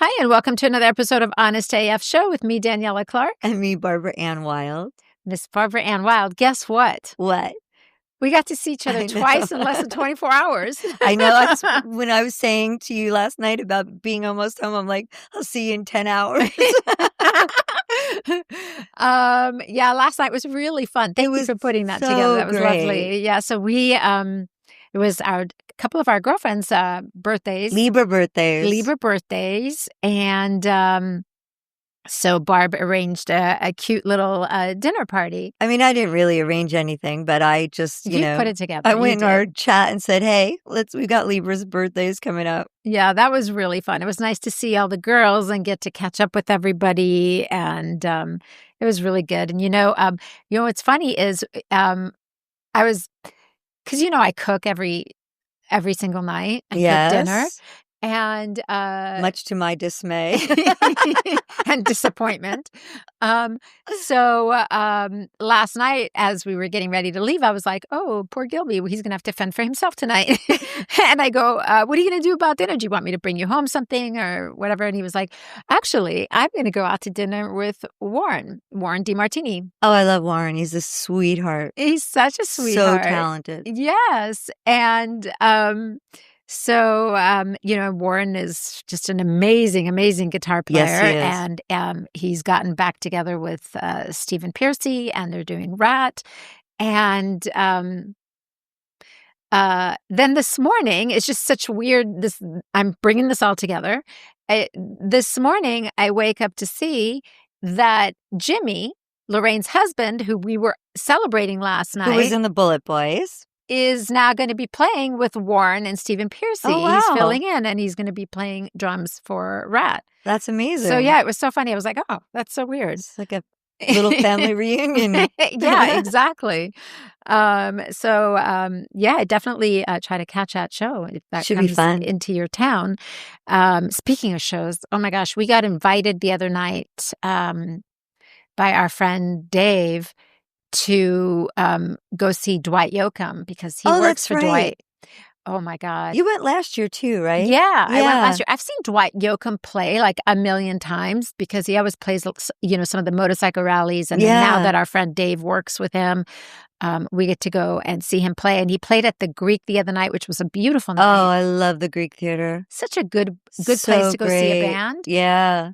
Hi, and welcome to another episode of Honest AF Show with me, Daniella Clark. And me, Barbaranne Wild. Miss Barbaranne Wild, guess what? What? We got to see each other twice in less than 24 hours. I know. When I was saying to you last night about being almost home, I'm like, I'll see you in 10 hours. Yeah, last night was really fun. Thank you for putting that together. That was lovely. Yeah, so we, it was a couple of our girlfriends' birthdays. Libra birthdays. And so Barb arranged a cute little dinner party. I mean, I didn't really arrange anything, but I just, you know, put it together. I went in our chat and said, hey, we got Libra's birthdays coming up. Yeah, that was really fun. It was nice to see all the girls and get to catch up with everybody. And it was really good. And, what's funny is I was, because, I cook every single night. I cook dinner. And much to my dismay and disappointment. So last night, as we were getting ready to leave, I was like, oh, poor Gilby, he's going to have to fend for himself tonight. And I go, what are you going to do about dinner? Do you want me to bring you home something or whatever? And he was like, actually, I'm going to go out to dinner with Warren DeMartini. Oh, I love Warren. He's a sweetheart. He's such a sweetheart. So talented. Yes. And so, Warren is just an amazing, amazing guitar player. Yes, he is. And he's gotten back together with Stephen Piercy, and they're doing Rat. And then this morning, it's just such weird, I'm bringing this all together. This morning, I wake up to see that Jimmy, Lorraine's husband, who we were celebrating last night. Who was in the Bullet Boys. Is now going to be playing with Warren and Stephen Piercy. Oh, wow. He's filling in, and he's going to be playing drums for Rat. That's amazing. So, yeah, it was so funny. I was like, oh, that's so weird. It's like a little family reunion. Yeah, exactly. I definitely try to catch that show if that should comes be fun. Into your town. Speaking of shows, oh my gosh, we got invited the other night by our friend Dave to go see Dwight Yoakam because he works for Dwight. Oh my God. You went last year too, right? Yeah, I went last year. I've seen Dwight Yoakam play like a million times because he always plays, some of the motorcycle rallies. And then now that our friend Dave works with him, we get to go and see him play. And he played at the Greek the other night, which was a beautiful night. Oh, I love the Greek Theater. Such a good place to go see a band. Yeah.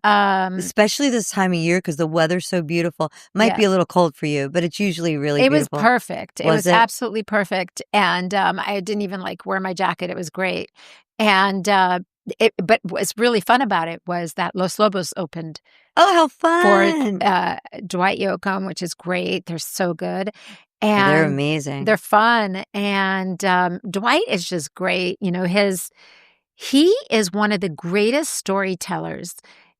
Especially this time of year because the weather's so beautiful. Might be a little cold for you, but it's usually really beautiful. It was perfect. It was absolutely perfect. And I didn't even wear my jacket. It was great. And but what's really fun about it was that Los Lobos opened. Oh, how fun. For Dwight Yoakam, which is great. They're so good. And they're amazing. They're fun. And Dwight is just great. He is one of the greatest storytellers.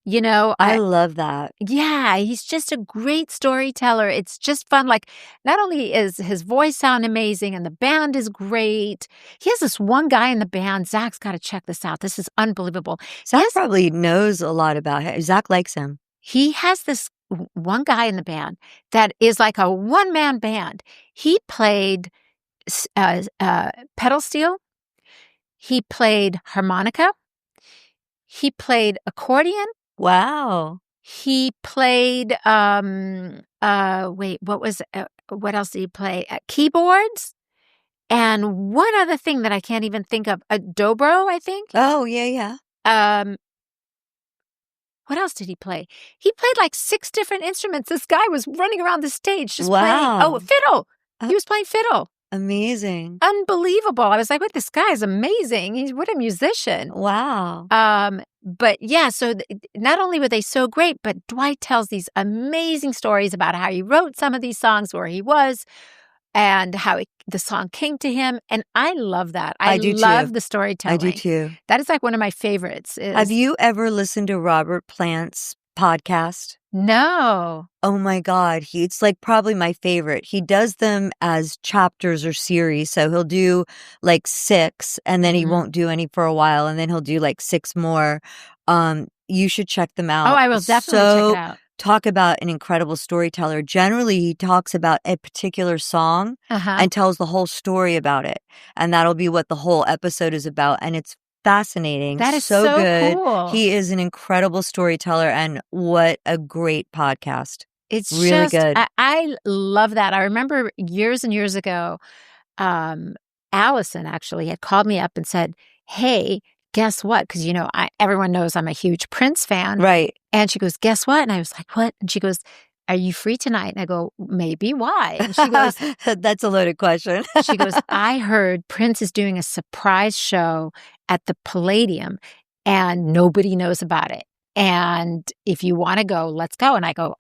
I love that. Yeah, he's just a great storyteller. It's just fun. Not only is his voice sound amazing and the band is great, he has this one guy in the band. Zak's got to check this out. This is unbelievable. Zak probably knows a lot about him. Zak likes him. He has this one guy in the band that is like a one-man band. He played pedal steel. He played harmonica. He played accordion. Wow. He played what else did he play? Keyboards. And one other thing that I can't even think of, a dobro, I think. Oh, yeah. What else did he play? He played 6 different instruments. This guy was running around the stage just playing. Oh, fiddle. He was playing fiddle. Amazing. Unbelievable. I was like, what, this guy is amazing. What a musician. Wow. But yeah, so not only were they so great, but Dwight tells these amazing stories about how he wrote some of these songs, where he was, and how the song came to him. And I love that. I do love too. the storytelling. I do too. That is one of my favorites. Have you ever listened to Robert Plant's podcast? No. Oh my God. It's probably my favorite. He does them as chapters or series. So he'll do 6 and then he won't do any for a while. And then he'll do 6 more. You should check them out. Oh, I will definitely check it out. Talk about an incredible storyteller. Generally, he talks about a particular song and tells the whole story about it. And that'll be what the whole episode is about. And it's fascinating. That is so so good. cool. He is an incredible storyteller, and what a great podcast. It's really just, good. I love that. I remember years and years ago, Allison actually had called me up and said, "Hey, guess what?" Because, everyone knows I'm a huge Prince fan. Right. And she goes, "Guess what?" And I was like, "What?" And she goes, "Are you free tonight?" And I go, "Maybe. Why?" And she goes, That's a loaded question. she goes, "I heard Prince is doing a surprise show at the Palladium and nobody knows about it. And if you want to go, let's go." And I go,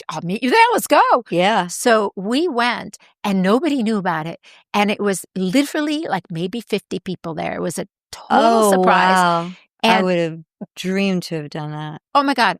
"I'll meet you there. Let's go." Yeah. So we went and nobody knew about it. And it was literally like maybe 50 people there. It was a total surprise. Wow. I And would have dreamed to have done that. oh my God,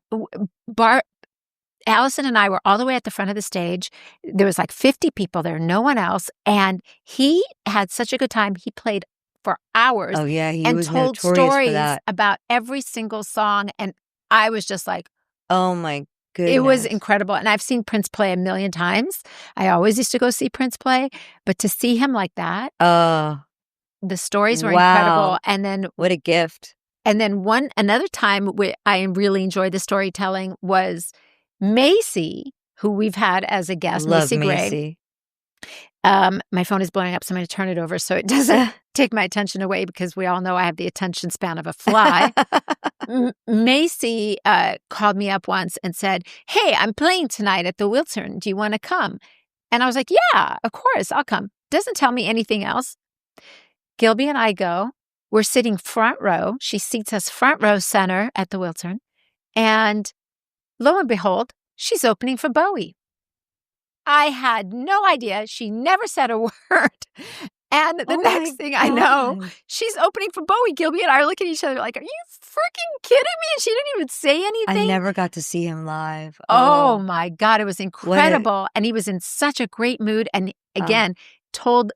Allison and I were all the way at the front of the stage. There was like 50 people there, no one else. And he had such a good time. He played for hours Oh, yeah. He and was told notorious for stories that. about every single song. And I was just like, Oh, my goodness. it was incredible. And I've seen Prince play a million times. I always used to go see Prince play. But to see him like that, the stories were incredible. And then what a gift. And then another time where I really enjoyed the storytelling was Macy, who we've had as a guest, Love Macy Gray. Macy. My phone is blowing up, so I'm going to turn it over so it doesn't take my attention away, because we all know I have the attention span of a fly. Macy called me up once and said, "Hey, I'm playing tonight at the Wiltern. Do you want to come?" And I was like, "Yeah, of course, I'll come." Doesn't tell me anything else. Gilby and I go. We're sitting front row. She seats us front row center at the Wiltern. And lo and behold, she's opening for Bowie. I had no idea. She never said a word. And the next thing I know, she's opening for Bowie. Gilby and I are looking at each other like, "Are you freaking kidding me?" And she didn't even say anything. I never got to see him live. Oh my God, it was incredible. And he was in such a great mood. And again, told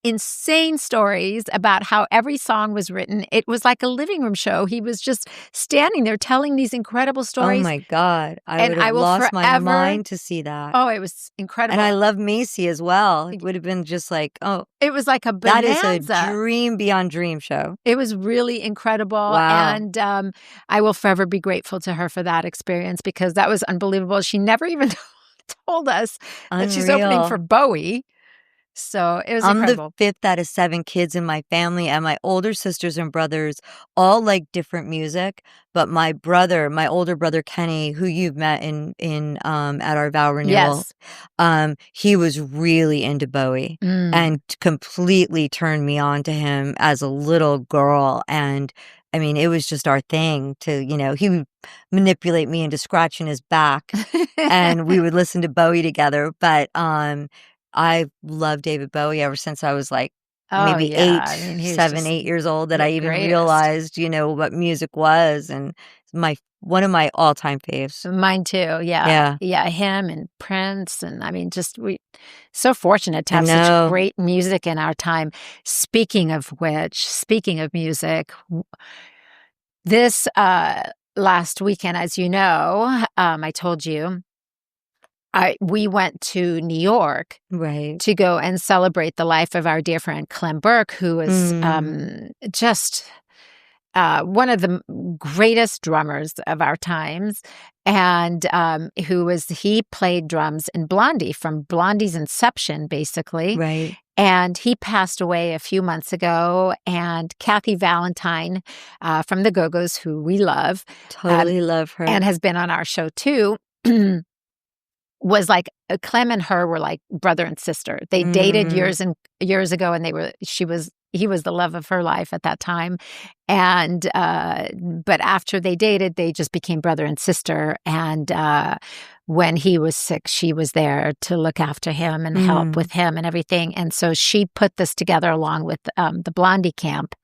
insane stories about how every song was written. It was like a living room show. He was just standing there telling these incredible stories. Oh my God. I would have lost my mind to see that. Oh, it was incredible. And I love Macy as well. It would have been just like, it was like a bonanza. That is a dream beyond dream show. It was really incredible. Wow. And I will forever be grateful to her for that experience, because that was unbelievable. She never even told us that she's opening for Bowie. So it was incredible. I'm the fifth out of 7 kids in my family, and my older sisters and brothers all like different music. But my older brother Kenny, who you've met in at our vow renewal, he was really into Bowie and completely turned me on to him as a little girl. And I mean, it was just our thing to, he would manipulate me into scratching his back, and we would listen to Bowie together. But I loved David Bowie ever since I was like maybe 8 years old, that I even realized, what music was, and one of my all-time faves. Mine too. Yeah. Him and Prince, and I mean, we so fortunate to have such great music in our time. Speaking of music, this last weekend, as you know, I told you, we went to New York to go and celebrate the life of our dear friend Clem Burke, who is just one of the greatest drummers of our times, and he played drums in Blondie, from Blondie's inception, basically. Right. And he passed away a few months ago. And Kathy Valentine from the Go-Go's, who we love. Totally love her. And has been on our show too. Was like, Clem and her were like brother and sister. They dated years ago, and he was the love of her life at that time. And but after they dated, they just became brother and sister. And when he was sick, she was there to look after him and help with him and everything. And so she put this together along with the Blondie camp.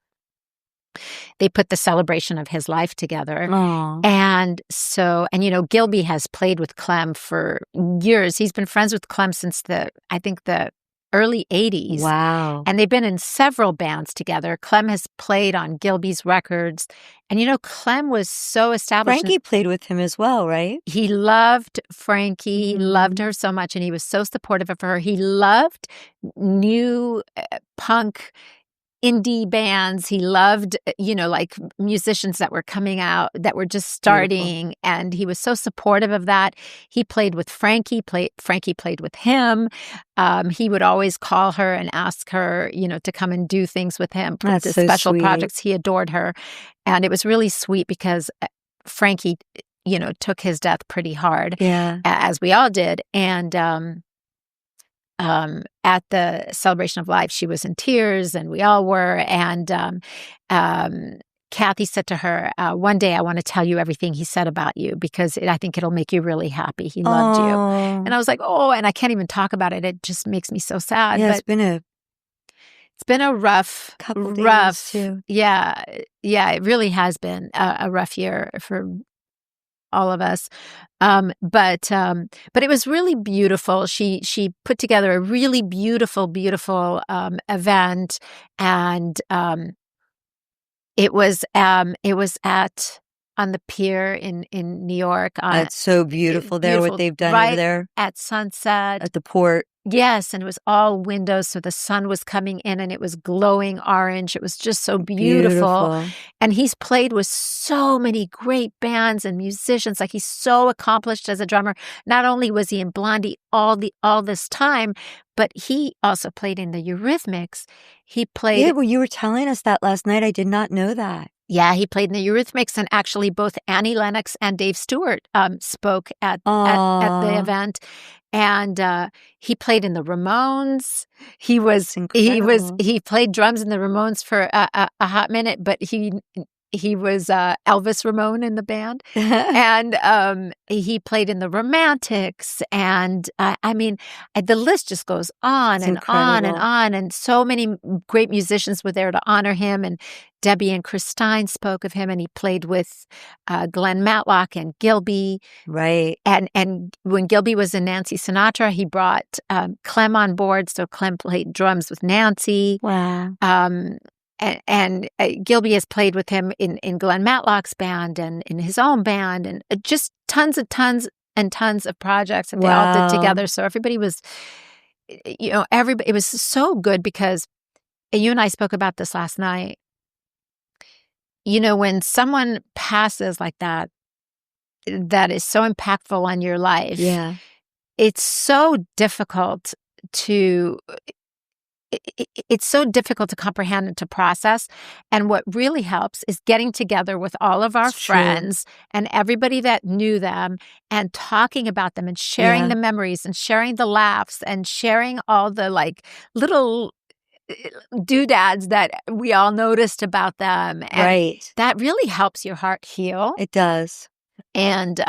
They put the celebration of his life together. Aww. And so, Gilby has played with Clem for years. He's been friends with Clem since the early 80s. Wow. And they've been in several bands together. Clem has played on Gilby's records. And, Clem was so established. Frankie played with him as well, right? He loved Frankie. He loved her so much, and he was so supportive of her. He loved new punk indie bands. He loved, like musicians that were coming out, that were just starting. Beautiful. And he was so supportive of that. He played with Frankie. Frankie played with him. He would always call her and ask her, to come and do things with him. That's so special sweet. Projects. He adored her. And it was really sweet because Frankie, took his death pretty hard. Yeah. As we all did. And, at the celebration of life, she was in tears, and we all were. And Kathy said to her, one day I want to tell you everything he said about you, because I think it'll make you really happy. He loved you. And I was like, and I can't even talk about it. It just makes me so sad. Yeah, but it's been a rough couple days too. Yeah, it really has been a rough year for all of us. But it was really beautiful. She put together a really beautiful event, and it was at on the pier in New York. It's so beautiful there, what they've done over there at sunset at the port. Yes, and it was all windows, so the sun was coming in and it was glowing orange. It was just so beautiful. And he's played with so many great bands and musicians. Like, he's so accomplished as a drummer. Not only was he in Blondie all this time, but he also played in the Eurythmics. He played. Yeah, well, you were telling us that last night. I did not know that. Yeah, he played in the Eurythmics, and actually both Annie Lennox and Dave Stewart spoke at the event. And he played in the Ramones. He played drums in the Ramones for a hot minute, but he was Elvis Ramone in the band. And he played in the Romantics. And I mean, the list just goes on and on and on. And so many great musicians were there to honor him. And Debbie and Christine spoke of him, and he played with Glenn Matlock and Gilby. Right. And when Gilby was in Nancy Sinatra, he brought Clem on board. So Clem played drums with Nancy. Wow. And Gilby has played with him in Glenn Matlock's band and in his own band, and just tons of projects that they all did together. So everybody was, it was so good, because you and I spoke about this last night. When someone passes like that is so impactful on your life. Yeah. It's so difficult to comprehend and to process. And what really helps is getting together with all of our friends and everybody that knew them, and talking about them, and sharing the memories, and sharing the laughs, and sharing all the little doodads that we all noticed about them. And that really helps your heart heal. It does. And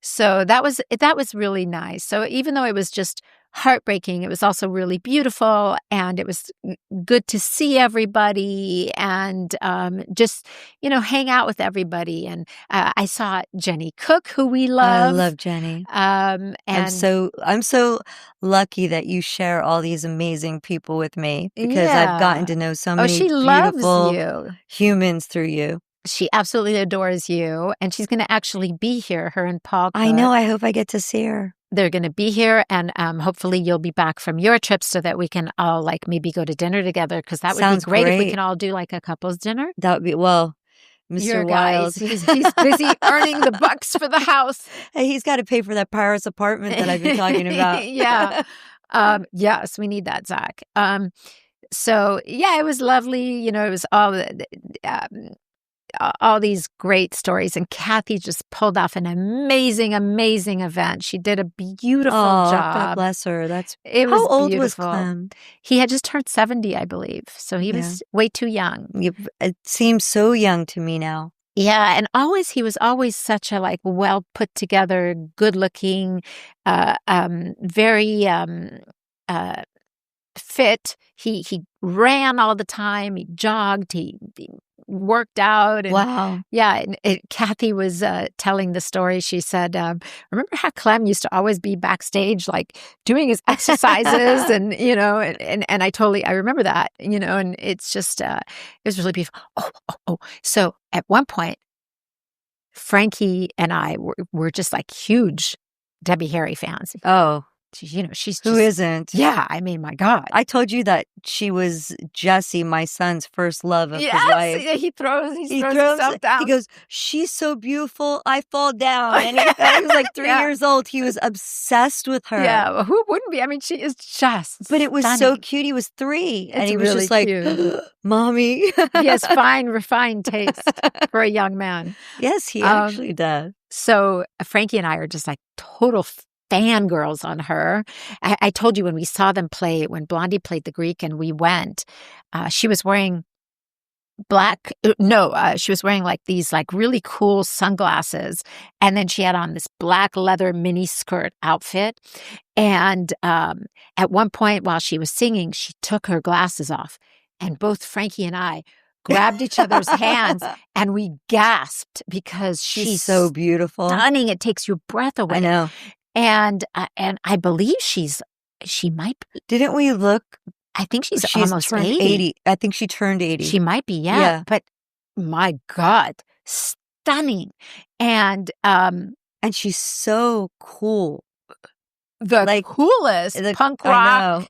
so that was really nice. So even though it was just heartbreaking, it was also really beautiful, and it was good to see everybody, and just hang out with everybody. And I saw Jenny Cook, who we love. I love Jenny. And I'm so lucky that you share all these amazing people with me, because I've gotten to know so many beautiful humans through you. She absolutely adores you, and she's going to actually be here, her and Paul Cook. I know. I hope I get to see her. They're going to be here, and hopefully you'll be back from your trip, so that we can all maybe go to dinner together, because that would be great if we can all do a couple's dinner. That would be, Mr. Wild. He's busy earning the bucks for the house. Hey, he's got to pay for that Paris apartment that I've been talking about. Yeah. Yes, we need that, Zakk. So yeah, it was lovely. It was all these great stories, and Kathy just pulled off an amazing event. She did a beautiful job. God bless her. How old beautiful. Was Clem? He had just turned 70, I believe. So he was way too young. It seems so young to me now. Yeah, and he was always such a well put together, good looking, very fit. He ran all the time. He jogged. He worked out. And, wow. Yeah. And Kathy was telling the story. She said, remember how Clem used to always be backstage, doing his exercises and, and I remember that, and it's just, it was really beautiful. Oh. So at one point, Frankie and I were just huge Debbie Harry fans. Oh. she's Who just, isn't? yeah, I mean, my God. I told you that she was Jesse, my son's first love of his Yes, life. he throws He himself down. He goes, she's so beautiful, I fall down. And he was like 3 Yeah. years old. He was obsessed with her. Yeah, well, who wouldn't be? I mean, she is just But it was so stunning. cute. He was 3. And It's he was really just like, cute. Mommy. He has fine, refined taste for a young man. Yes, he actually does. So Frankie and I are just like total fangirls on her. I told you when we saw them play, when Blondie played the Greek and we went, she was wearing she was wearing like these like really cool sunglasses. And then she had on this black leather mini skirt outfit. And at one point while she was singing, she took her glasses off. And both Frankie and I grabbed each other's hands and we gasped because She's so beautiful. Stunning. It takes your breath away. I know. And I believe she might be. Didn't we look? I think she's almost turned 80. I think she turned 80. She might be, yeah. But my God, stunning. And she's so cool. The coolest punk rock,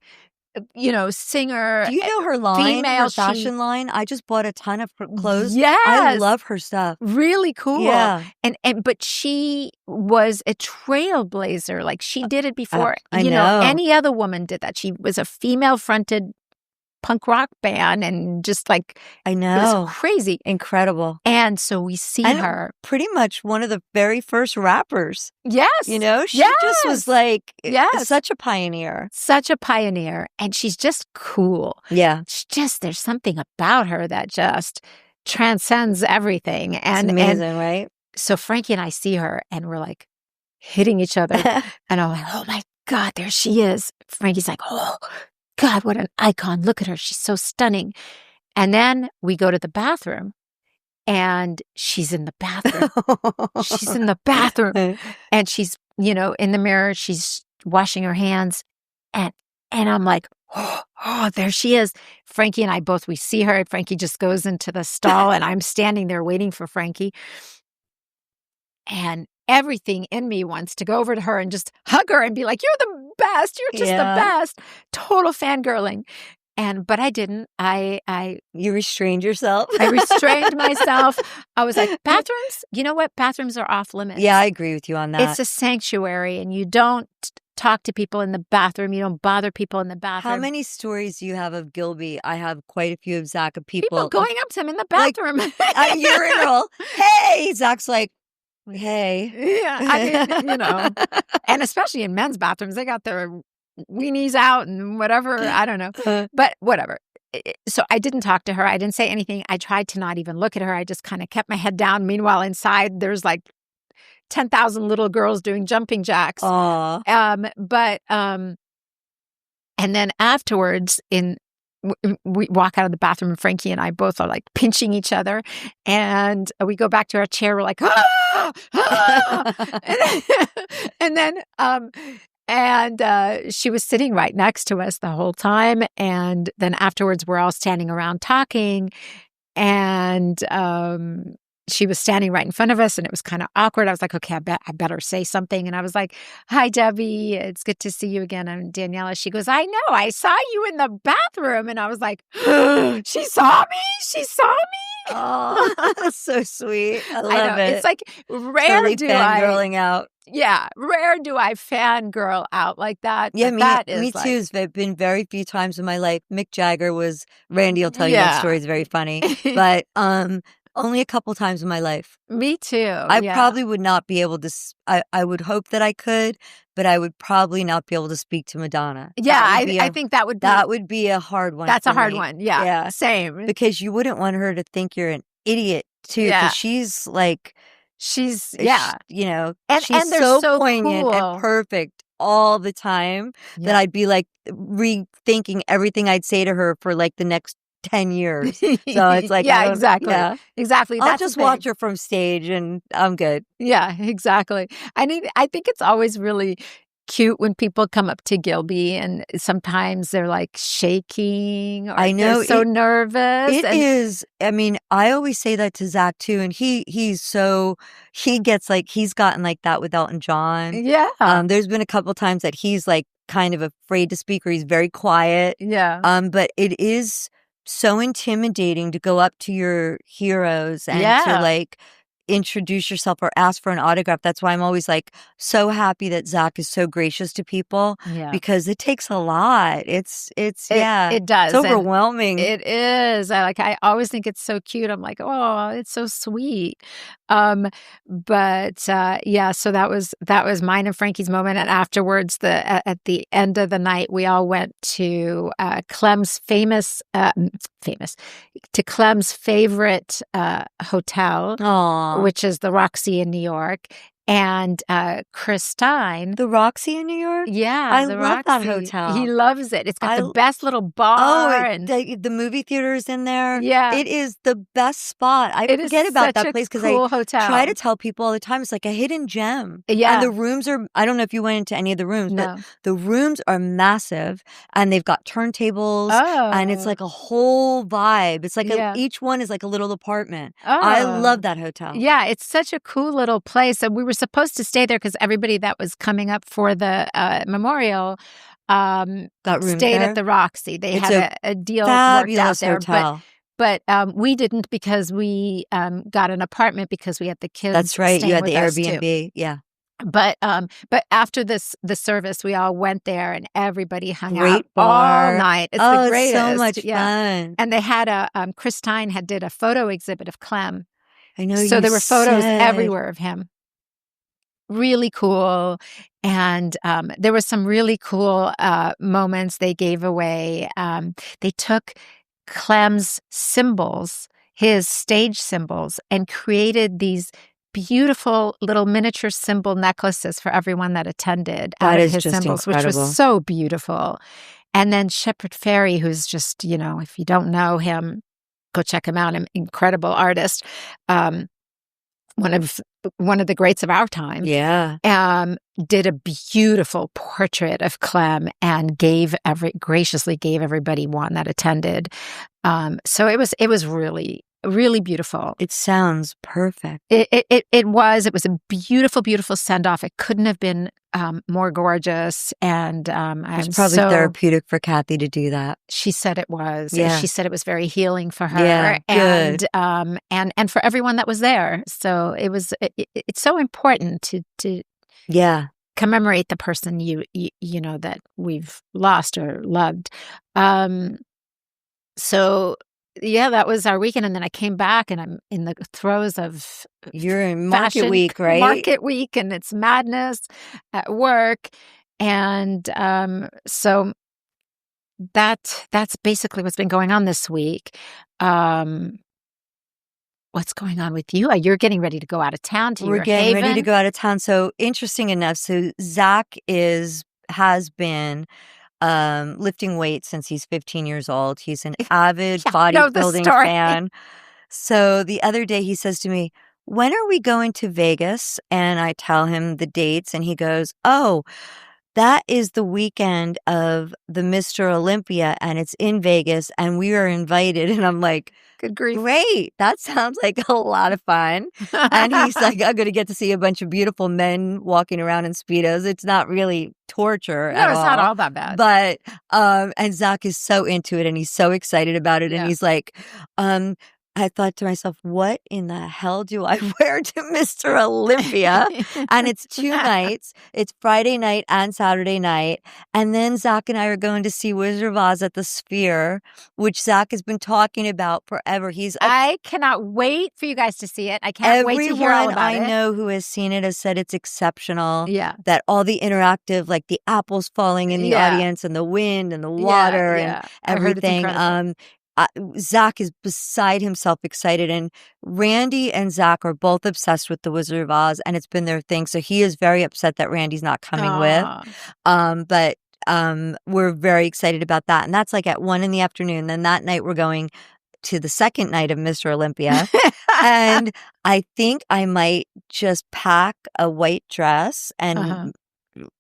singer. Do you know her line, female, her fashion line? I just bought a ton of her clothes. Yes. I love her stuff. Really cool. Yeah. But she was a trailblazer. Like she did it before. I know. Any other woman did that. She was a female-fronted punk rock band and just like, I know. It was crazy. Incredible. And so we see her. Pretty much one of the very first rappers. Yes. She just was like such a pioneer. Such a pioneer. And she's just cool. Yeah. There's something about her that just transcends everything. And it's amazing, right? So Frankie and I see her and we're like hitting each other. And I'm like, oh my God, there she is. Frankie's like, oh God, what an icon. Look at her. She's so stunning. And then we go to the bathroom and she's in the bathroom. She's in the bathroom and she's, in the mirror, she's washing her hands. And I'm like, oh, there she is. Frankie and I both, we see her. Frankie just goes into the stall and I'm standing there waiting for Frankie. And everything in me wants to go over to her and just hug her and be like, you're the best. You're just the best. Total fangirling. But I didn't. You restrained yourself? I restrained myself. I was like, bathrooms? You know what? Bathrooms are off limits. Yeah, I agree with you on that. It's a sanctuary and you don't talk to people in the bathroom. You don't bother people in the bathroom. How many stories do you have of Gilby? I have quite a few of Zakk of people going up to him in the bathroom. At urinal. Hey! Zakk's like, hey. Yeah, I mean, and especially in men's bathrooms, they got their weenies out and whatever. I don't know. But whatever. So I didn't talk to her. I didn't say anything. I tried to not even look at her. I just kind of kept my head down. Meanwhile, inside, there's like 10,000 little girls doing jumping jacks. Aww. And then afterwards, we walk out of the bathroom and Frankie and I both are like pinching each other and we go back to our chair. We're like, and she was sitting right next to us the whole time. And then afterwards we're all standing around talking and she was standing right in front of us and it was kind of awkward. I was like, okay, I better say something. And I was like, hi, Debbie. It's good to see you again. I'm Daniella. She goes, I know. I saw you in the bathroom. And I was like, she saw me? She saw me? Oh, that's so sweet. I love it. It's like rare totally fangirling out. Yeah, rare do I fangirl out like that. Yeah, me like, too. There's been very few times in my life. Mick Jagger was, Randy will tell you that story is very funny. But only a couple times in my life. Me too. I probably would not be able to, I would hope that I could, but I would probably not be able to speak to Madonna. Yeah, I think that would be a hard one. That's a hard one. Yeah, same. Because you wouldn't want her to think you're an idiot too. Because she's like, she's so poignant cool. and perfect all the time that I'd be like rethinking everything I'd say to her for like the next 10 years. So it's like, exactly. Yeah. Exactly. I'll just watch her from stage and I'm good. Yeah, exactly. I think it's always really cute when people come up to Gilby and sometimes they're like shaking or I know, they're so nervous. It is. I mean, I always say that to Zakk too. And he gets like, he's gotten like that with Elton John. Yeah. There's been a couple times that he's like kind of afraid to speak or he's very quiet. Yeah. But it is so intimidating to go up to your heroes and to like introduce yourself or ask for an autograph. That's why I'm always like so happy that Zakk is so gracious to people because it takes a lot. It does. It's overwhelming. It is. I always think it's so cute. I'm like, oh, it's so sweet. But so that was mine and Frankie's moment. And afterwards, at the end of the night, we all went to Clem's Clem's favorite hotel, which is the Roxy in New York. And Christine. The Roxy in New York? Yeah. I love that hotel. He loves it. It's got the best little bar. The movie theater is in there. Yeah. It is the best spot. I forget about that place because cool I hotel. try to tell people all the time. It's like a hidden gem. Yeah. And the rooms are, I don't know if you went into any of the rooms, but the rooms are massive and they've got turntables and it's like a whole vibe. It's like each one is like a little apartment. I love that hotel. Yeah. It's such a cool little place. And we were supposed to stay there because everybody that was coming up for the memorial stayed at the Roxy. They had a deal worked out there. Hotel. But we didn't because we got an apartment because we had the kids. That's right. You had the Airbnb. Too. Yeah. But after the service, we all went there and everybody hung out bar. all night. It's the greatest. So much fun. And they had Christine did a photo exhibit of Clem. I know. So there were photos everywhere of him. Really cool. And there were some really cool moments they gave away. They took Clem's symbols, his stage symbols, and created these beautiful little miniature symbol necklaces for everyone that attended out of his symbols, incredible. Which was so beautiful. And then Shepard Fairey, who's just, if you don't know him, go check him out, an incredible artist. One of the greats of our time. Yeah. Did a beautiful portrait of Clem and graciously gave everybody one that attended. So it was really, really beautiful. It sounds perfect. It was a beautiful, beautiful send off. It couldn't have been more gorgeous. And it's probably therapeutic for Kathy to do that. She said it was. Yeah. She said it was very healing for her. Yeah, good. And for everyone that was there. So it's so important to commemorate the person you know that we've lost or loved. So that was our weekend, and then I came back, and I'm in the throes of you're in market week, right? Market week, and it's madness at work, and so that's basically what's been going on this week. What's going on with you? You're getting ready to go out of town to We're getting ready to go out of town. So interesting enough, Zakk has been lifting weights since he's 15 years old. He's an avid bodybuilding fan. So the other day he says to me, "When are we going to Vegas?" And I tell him the dates and he goes, "Oh, that is the weekend of the Mr. Olympia and it's in Vegas and we are invited." And I'm like, good grief. Great. That sounds like a lot of fun. And he's like, I'm going to get to see a bunch of beautiful men walking around in Speedos. It's not really torture at all. No, it's not all that bad. But, and Zakk is so into it and he's so excited about it. And he's like, I thought to myself, what in the hell do I wear to Mr. Olympia? And it's 2 nights. It's Friday night and Saturday night. And then Zakk and I are going to see Wizard of Oz at the Sphere, which Zakk has been talking about forever. I cannot wait for you guys to see it. I can't wait to hear all about it. Everyone I know who has seen it has said it's exceptional. Yeah. That all the interactive, like the apples falling in the audience and the wind and the water and everything. Zakk is beside himself excited, and Randy and Zakk are both obsessed with the Wizard of Oz, and it's been their thing. So he is very upset that Randy's not coming with. But we're very excited about that. And that's like at 1 p.m. Then that night we're going to the second night of Mr. Olympia. And I think I might just pack a white dress and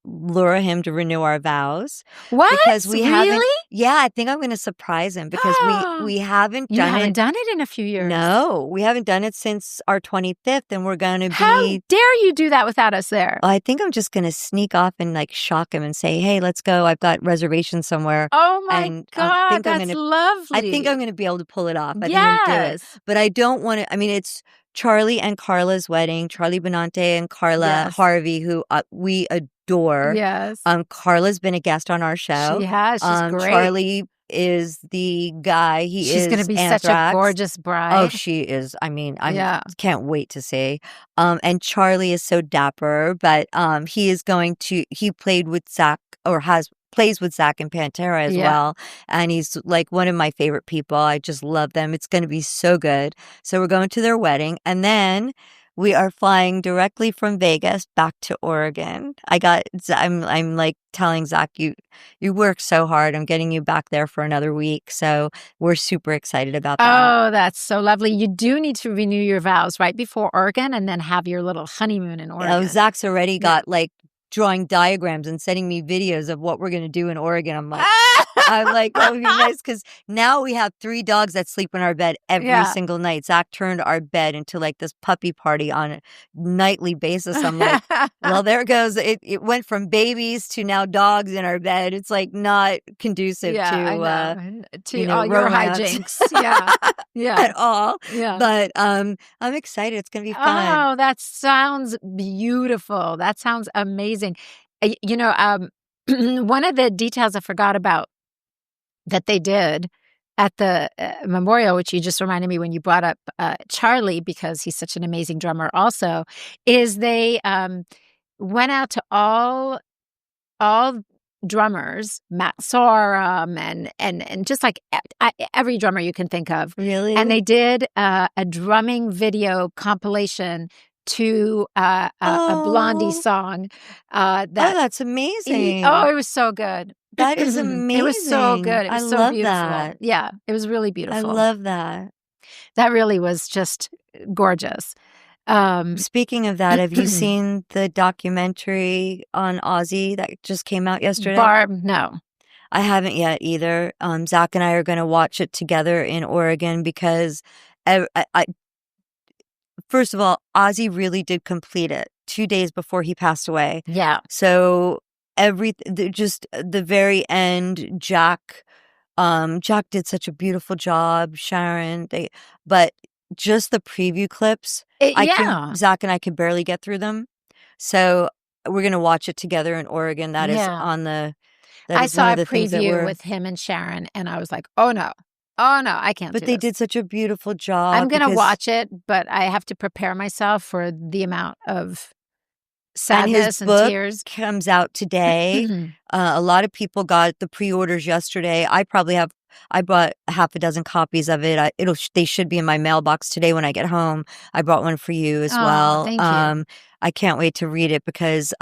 lure him to renew our vows. What? Because we haven't. Really? Yeah, I think I'm going to surprise him because we haven't You done haven't it. done it in a few years. No, we haven't done it since our 25th, and we're going to How be. dare you do that without us there? I think I'm just going to sneak off and like shock him and say, "Hey, let's go. I've got reservations somewhere." Oh my And God, that's lovely. I think I'm going to be able to pull it off. I think I'm Yes. going to do it. But I don't want to. I mean, it's Charlie and Carla's wedding. Charlie Benante and Carla Yes. Harvey, who we adore. Yes. Carla's been a guest on our show. She has. She's great. Charlie is the guy. She's going to be such a gorgeous bride. Oh, she is. I mean, I can't wait to see. And Charlie is so dapper, but he played with Zakk or plays with Zakk and Pantera as well. And he's like one of my favorite people. I just love them. It's going to be so good. So we're going to their wedding. And then we are flying directly from Vegas back to Oregon. I'm like telling Zakk, you work so hard. I'm getting you back there for another week. So we're super excited about that. Oh, that's so lovely. You do need to renew your vows right before Oregon and then have your little honeymoon in Oregon. Zack's already got like drawing diagrams and sending me videos of what we're going to do in Oregon. I'm like, that would be nice because now we have 3 dogs that sleep in our bed every single night. Zakk turned our bed into like this puppy party on a nightly basis. I'm like, well, there goes. It went from babies to now dogs in our bed. It's like not conducive to all your romance. hijinks. At all. Yeah. But I'm excited. It's going to be fun. Oh, that sounds beautiful. That sounds amazing. One of the details I forgot about that they did at the memorial, which you just reminded me when you brought up Charlie, because he's such an amazing drummer also, is they went out to all drummers, Matt Sorum and just like every drummer you can think of. Really? And they did a drumming video compilation to a Blondie song. That's amazing. It was so good. That is amazing. It was so good. It was so love beautiful. That. Yeah, it was really beautiful. I love that. That really was just gorgeous. Speaking of that, have you seen the documentary on Ozzy that just came out yesterday? Barb, no. I haven't yet either. Zakk and I are going to watch it together in Oregon because first of all, Ozzy really did complete it 2 days before he passed away. Yeah. So just the very end, Jack did such a beautiful job, Sharon. But just the preview clips, Zakk and I could barely get through them. So we're going to watch it together in Oregon. That is on the. I saw a preview with him and Sharon, and I was like, oh no, I can't. But they did such a beautiful job. I'm going to watch it, but I have to prepare myself for the amount of sadness and tears. Comes out today. A lot of people got the pre-orders yesterday. I bought half a dozen copies of it. They should be in my mailbox today when I get home. I brought one for you as well. Thank you. I can't wait to read it because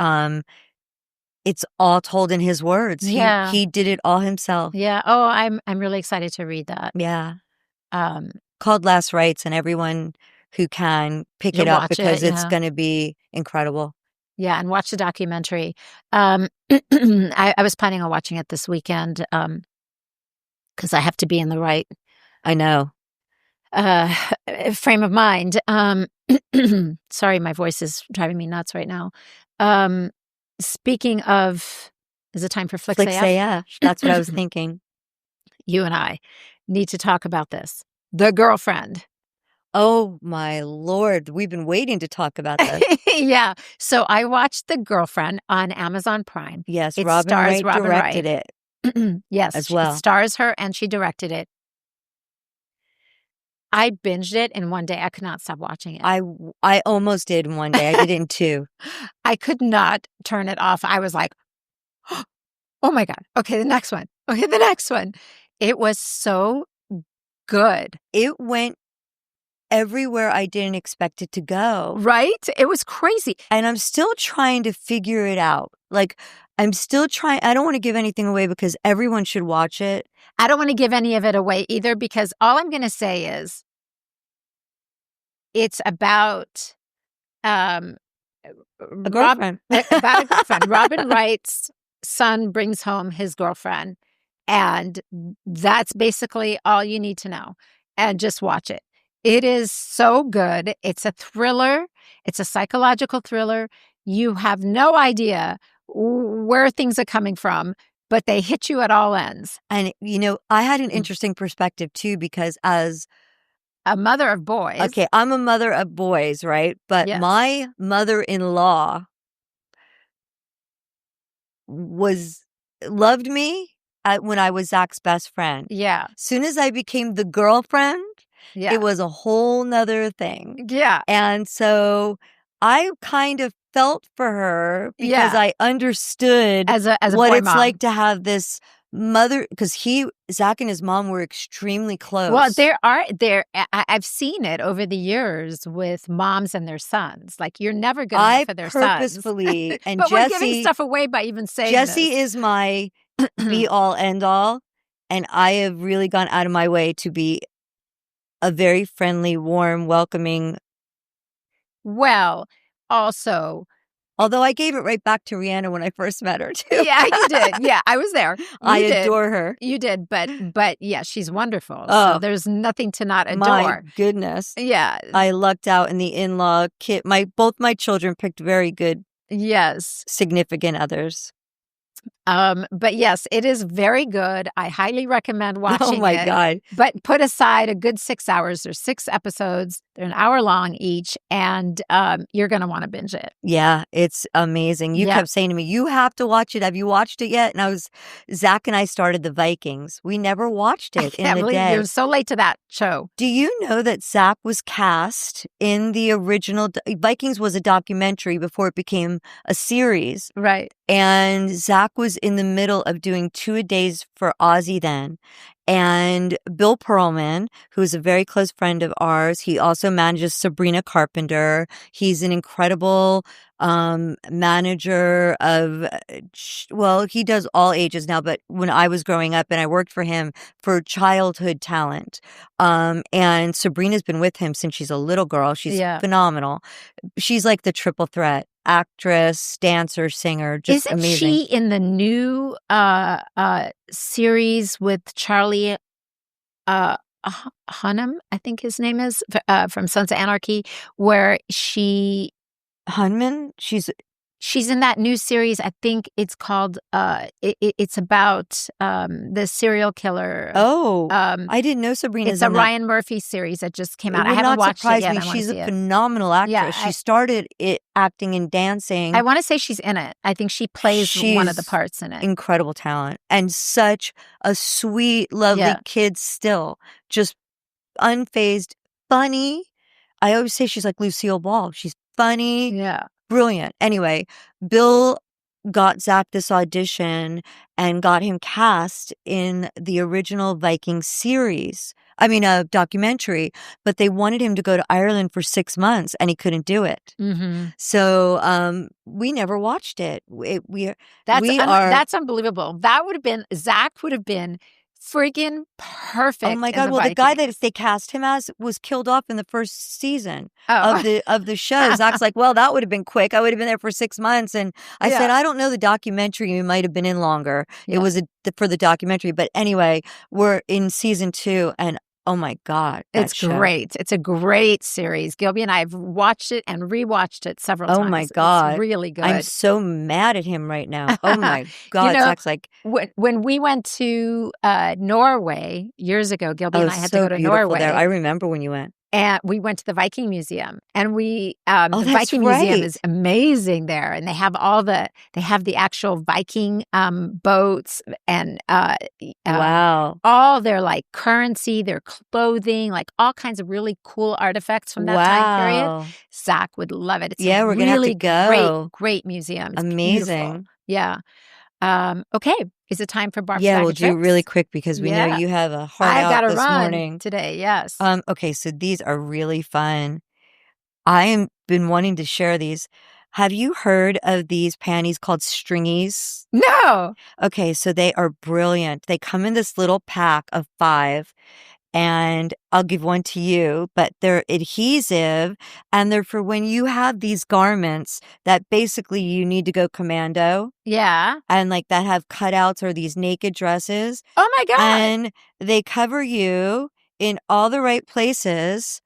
it's all told in his words. He did it all himself. Yeah. Oh, I'm really excited to read that. Yeah. Called Last Rites, and everyone who can pick it up because it's going to be incredible. Yeah, and watch the documentary. I was planning on watching it this weekend because I have to be in the right. I know. Frame of mind. Sorry, my voice is driving me nuts right now. Speaking of, is it time for Flix AF? That's what I was thinking. You and I need to talk about this. The Girlfriend. Oh, my Lord. We've been waiting to talk about this. Yeah. So I watched The Girlfriend on Amazon Prime. Yes, Robin Wright directed it. Yes. As well. It stars her and she directed it. I binged it in one day. I could not stop watching it. I almost did in one day. I did it in 2. I could not turn it off. I was like, oh my God. Okay, the next one. Okay, the next one. It was so good. It went everywhere I didn't expect it to go. Right? It was crazy. And I'm still trying to figure it out. Like, I'm still trying. I don't want to give anything away because everyone should watch it. I don't want to give any of it away either because all I'm going to say is it's about A girlfriend. About a girlfriend. Robin Wright's son brings home his girlfriend, and that's basically all you need to know. And just watch it. It is so good. It's a thriller. It's a psychological thriller. You have no idea where things are coming from, but they hit you at all ends. And, I had an interesting perspective too, because as a mother of boys. Okay, I'm a mother of boys, right? But Yes. my mother-in-law loved me when I was Zak's best friend. Yeah. Soon as I became the girlfriend, it was a whole nother thing. Yeah. And so I kind of felt for her because I understood as a what boy it's mom. like to have this mother, because Zakk and his mom were extremely close. Well, I've seen it over the years with moms and their sons. Like, you're never good enough for their purposefully, sons. and but Jesse, we're giving stuff away by even saying Jesse this. is my be all end all, and I have really gone out of my way to be a very friendly, warm, welcoming. Well, also, although I gave it right back to Rihanna when I first met her too. Yeah, you did. Yeah, I was there. I adore her. You did, but yeah, she's wonderful. Oh, so there's nothing to not adore. My goodness. Yeah. I lucked out in the in-law kit. Both my children picked very good, significant others. But yes, it is very good. I highly recommend watching it. Oh my God. But put aside a good 6 hours. There's 6 episodes. They're an hour long each. And you're going to want to binge it. Yeah, it's amazing. You kept saying to me, you have to watch it. Have you watched it yet? And Zakk and I started the Vikings. We never watched it in the day. You're so late to that show. Do you know that Zakk was cast in the original? Vikings was a documentary before it became a series. Right. And Zakk was in the middle of doing 2-a-days for Ozzy then. And Bill Pearlman, who is a very close friend of ours, he also manages Sabrina Carpenter. He's an incredible manager of, he does all ages now, but when I was growing up and I worked for him for childhood talent. And Sabrina's been with him since she's a little girl. She's phenomenal. She's like the triple threat. Actress, dancer, singer, just Isn't amazing. she in the new series with Charlie Hunnam, I think his name is, from Sons of Anarchy, where Hunman? She's in that new series. I think it's called, it's about the serial killer. Oh, I didn't know Sabrina's It's a Ryan Murphy series that just came out. I haven't watched it yet. She's a phenomenal actress. Yeah, she started acting and dancing. I want to say she's in it. I think she plays one of the parts in it. Incredible talent. And such a sweet, lovely kid still. Just unfazed, funny. I always say she's like Lucille Ball. She's funny. Yeah. Brilliant. Anyway, Bill got Zakk this audition and got him cast in the original Viking series. I mean, a documentary, but they wanted him to go to Ireland for 6 months and he couldn't do it. Mm-hmm. So we never watched it. That's unbelievable. Zakk would have been freaking perfect. Oh my God. Well, the guy that they cast him as was killed off in the first season of the show. Zack's like, well, that would have been quick. I would have been there for 6 months. And I said, I don't know the documentary. You might have been in longer. It was for the documentary. But anyway, we're in season 2 and oh my God. It's great. It's a great series. Gilby and I have watched it and rewatched it several times. Oh my God. It's really good. I'm so mad at him right now. Oh my God. Zak's like, when we went to Norway years ago, Gilby and I had to go to Norway. There. I remember when you went. And we went to the Viking Museum, and the Viking Museum is amazing there. And they have the actual Viking boats and wow, all their like currency, their clothing, like all kinds of really cool artifacts from that time period. Zakk would love it. It's we're gonna have to go. Great museum. It's amazing. Beautiful. Yeah. Okay. Is it time for Barb's Yeah, we'll do it really quick because we know you have a heart out this morning today. Yes. Okay, so these are really fun. I have been wanting to share these. Have you heard of these panties called stringies? No. Okay, so they are brilliant. They come in this little pack of 5, and I'll give one to you, but they're adhesive and they're for when you have these garments that basically you need to go commando. Yeah. And like that have cutouts or these naked dresses. Oh my God. And they cover you in all the right places,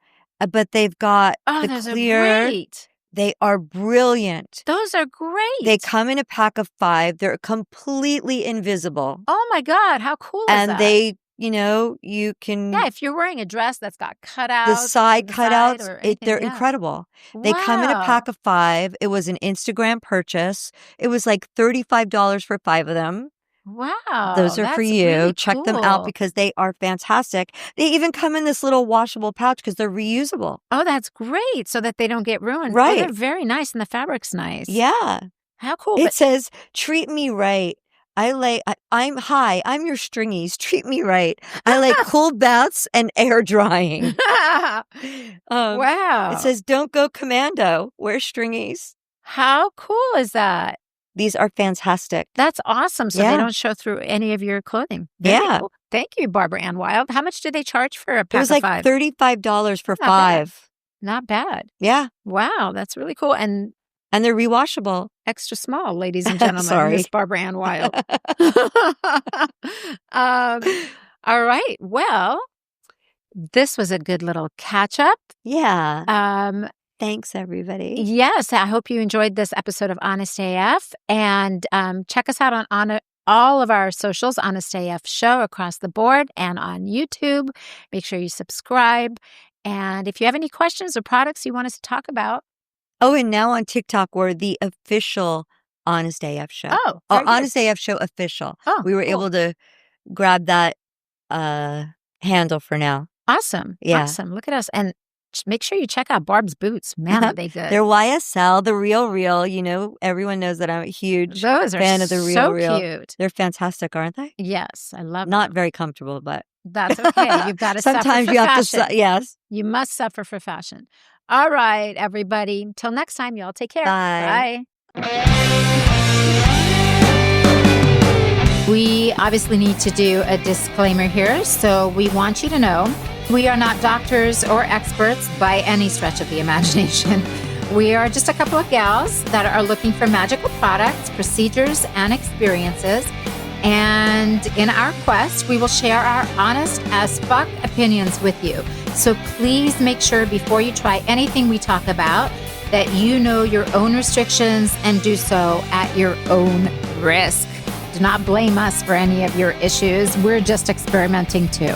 but they've got the those clear. are great. They are brilliant. Those are great. They come in a pack of 5. They're completely invisible. Oh my God, how cool is that? And they, you can. Yeah, if you're wearing a dress that's got cutouts. The side cutouts, or anything, they're incredible. They Wow. come in a pack of 5. It was an Instagram purchase. It was like $35 for 5 of them. Wow. Those are for you. Really Check them out cool. because they are fantastic. They even come in this little washable pouch because they're reusable. Oh, that's great. So that they don't get ruined. Right. Oh, they're very nice and the fabric's nice. Yeah. How cool. It says, treat me right. I'm your stringies. Treat me right. I like cold baths and air drying. Wow. It says, don't go commando. Wear stringies. How cool is that? These are fantastic. That's awesome. So Yeah. they don't show through any of your clothing. Very Yeah. cool. Thank you, Barbara Ann Wild. How much do they charge for a pack It was of like 5? $35 for Not 5. Not bad. Yeah. Wow, that's really cool. And they're rewashable. extra small, ladies and gentlemen. Sorry. Miss Barbara Ann Wild. All right. Well, this was a good little catch up. Yeah. Thanks, everybody. Yes, I hope you enjoyed this episode of Honest AF. And check us out on all of our socials, Honest AF Show across the board and on YouTube. Make sure you subscribe. And if you have any questions or products you want us to talk about. Oh, and now on TikTok, we're the official Honest AF Show. Oh, very good. Honest AF Show official. Oh, we were cool. able to grab that handle for now. Awesome. Yeah. Awesome. Look at us. And make sure you check out Barb's boots. Man, are they good. They're YSL, the Real. Everyone knows that I'm a huge fan of the Real. So cute. They're fantastic, aren't they? Yes, I love Not them. very comfortable, but That's okay. You've got to sometimes suffer for you have fashion. to. Yes. You must suffer for fashion. All right, everybody. Till next time, y'all take care. Bye. We obviously need to do a disclaimer here, so we want you to know we are not doctors or experts by any stretch of the imagination. We are just a couple of gals that are looking for magical products, procedures, and experiences. And in our quest, we will share our honest as fuck opinions with you. So please make sure before you try anything we talk about that you know your own restrictions and do so at your own risk. Do not blame us for any of your issues. We're just experimenting too.